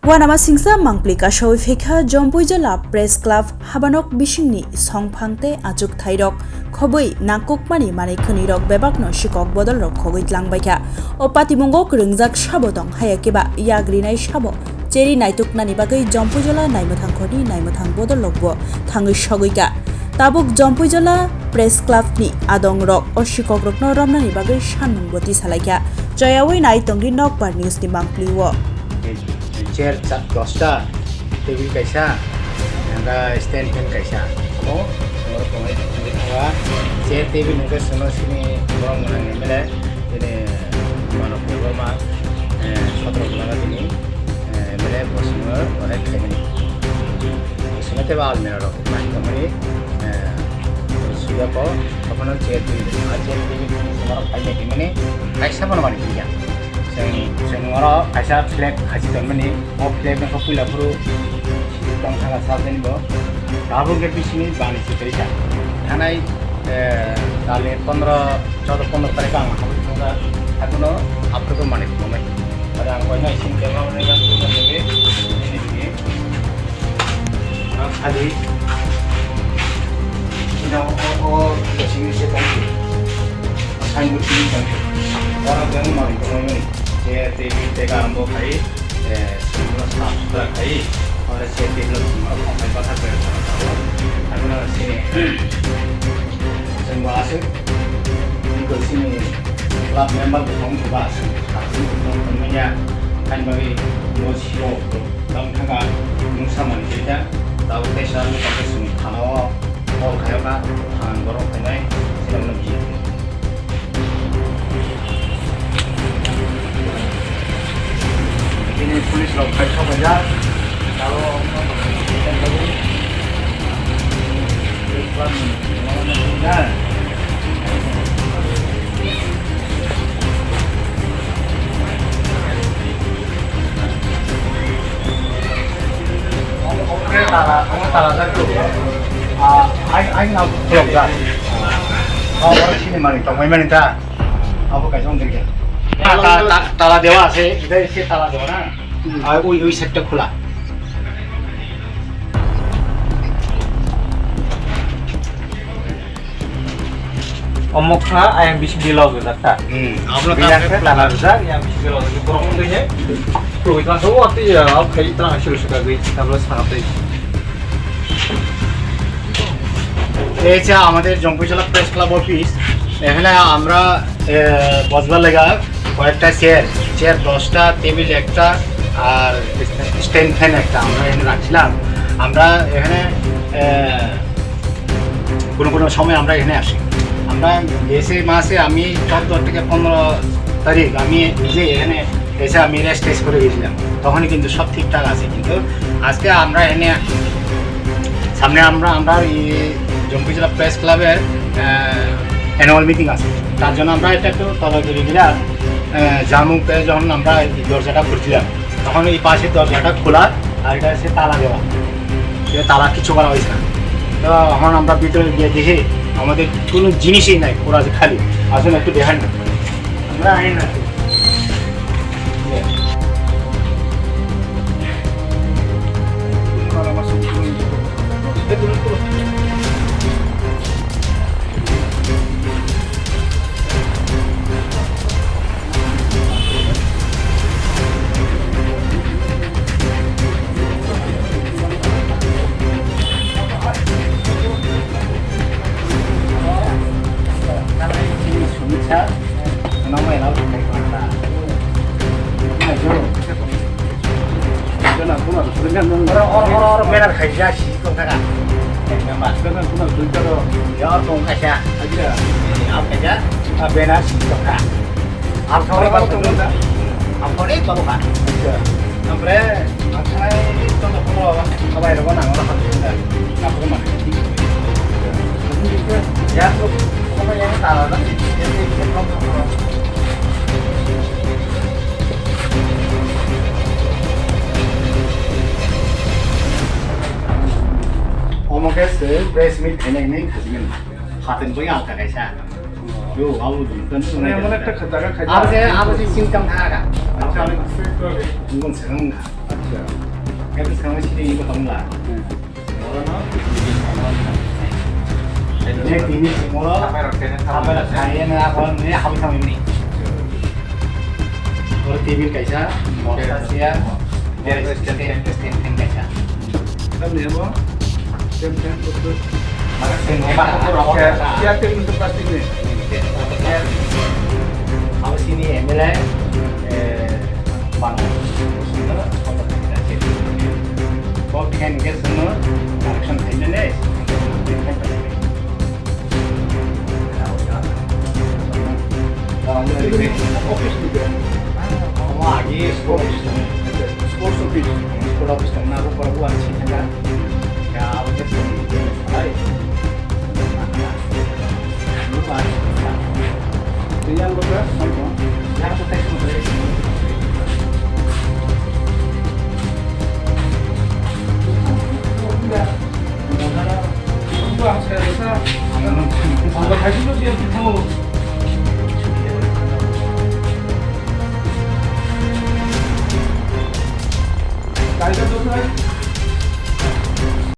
Wanama singsa mangplika shawi fekha Jompuijala Press Club habanok bisingni songphangte ajuk thairok khoboi nakokmani manekhani rok bebakno shikok bodol rok khogoi tlangbaikha o patimongok rwngjak sabotong hayakeba yagrinai sabo cheri naituknani bagai Jompuijala naimuthangkhoni naimuthang bodol rokbo thangoi shogoika tabuk Jompuijala Press Club ni adong rok o shikok rokno ramnani bagai sanungboti salaikha joyawai nai tongri nokbar news ni mangpliwo chair dosta table kaisa anda stand fan kaisa mo और कोई दिखावा chair table नगर सुनो सिने बरम नंगे मेले ini मानो पूर्व मा सत्र बुलाना दिनी मेले बसुंगर और खाइनी बसुंगर ते बाल मेरा रो माइन कमरे सुया को अपन chair table हमारा खाइने की मने कैसा बनवानी किया Senora kaisa flag haji tanmani o flag na kapula puru tong thanga saben bo dabung ke bisini bani sitrisha thanai dale 15 14 15 tarik ang habuga akono apro mane komai ada ang koina isin kema mane ga nebe ini dige khali ina o sini se tanki sain bu sini tanki orang yang mari komai table टेका आरंभ खाई पूरा साफ सुथरा खाई और से table हमारा खाने का था अगर से संवास इनको सिने क्लब मेंबर को हम बास हमने kan bagi musio dong thanga nusa mani kita tahu tesan pakai suni khano mau kaya ka han borong kanai silang lagi ini polis loh kayak aja kalau tara satu anh nào hiểu ra orang sini mari tong mai mani ta apa kayak orang kerja tala dewa se idhar se tala dewa na আর ওই সেটটা খোলা Omokha ayam bising dilaw gata. Ablo ta plana rusa yang bising dilaw itu kurang deh. Pro itu langsung waktu ya, aku kayak itu langsung suka gue tablo sangat deh. এই যে আমাদের Jampuijala press club office এখানে আমরা বসবার লাগা কয়েকটা chair 10টা table একটা আর স্ট্যান্ড ফ্যান একটা আমরা এখানে রাখছিলাম আমরা এখানে কোনো সময় আমরা এখানে আসি আমরা এসে মাসে আমি 14 থেকে 15 তারিখ আমি নিজে এখানে এসে আমি রেস্ট করে গেছিলাম তখনই কিন্তু সব ঠিকঠাক আছে কিন্তু আজকে আমরা এখানে সামনে আমরা এই জম্পুইজলা প্রেস ক্লাবের অ্যানুয়াল মিটিং আছে তার জন্য আমরা এটা একটু তদারকি দিলাম জামুকে যখন আমরা দরজাটা খুলছিলাম তখন এই পাশের দরজাটা খোলা আর এটা সে তালা দেওয়া সে তালা কিছু করা হয়েছে না তো এখন আমরা ভিতরে গিয়ে দেখি আমাদের কোনো জিনিসই নাই ওরা আছে খালি আসলে একটু দেখান না আমরা আনি না namanya lalu kayak mana? Orang benar kerja sih kok kakak. Nama sekarang pun ada juga loh. Ya orang kerja aja. Apa kerja? Benar sih kakak. Apa orang baru tuh? Apa orang baru kan? Namanya apa? Itu tuh kalau apa itu kan orang kan sudah apa kemana? Ya tuh. Apa yang tahu kan? Jadi kita 어머겠어 프레스 및 대행행 가지면 같은 거야 아까 가자 요 아버지 던수네 아버지 아버지 신경 다 가. 이건 세는가? 그래서 성실히 이거 없나? ini ini semua kamera saya na kon ini habis kami ini और TV कैसा motor से देर station कैसा Kan ya bang, tem untuk मगर से नहीं बात ya tem untuk plastik nih. habis ini MLA bang बहुत kan के सुनो कनेक्शन है ने Office juga. lagi sports Sports office. Kalau habis kena aku perempuan sih kan ya udah sih baik lupa Yang bekas sama. yang sudah semua Enggak. Enggak, saya rasa anggap aja lu dia ketemu. Kaitan tuh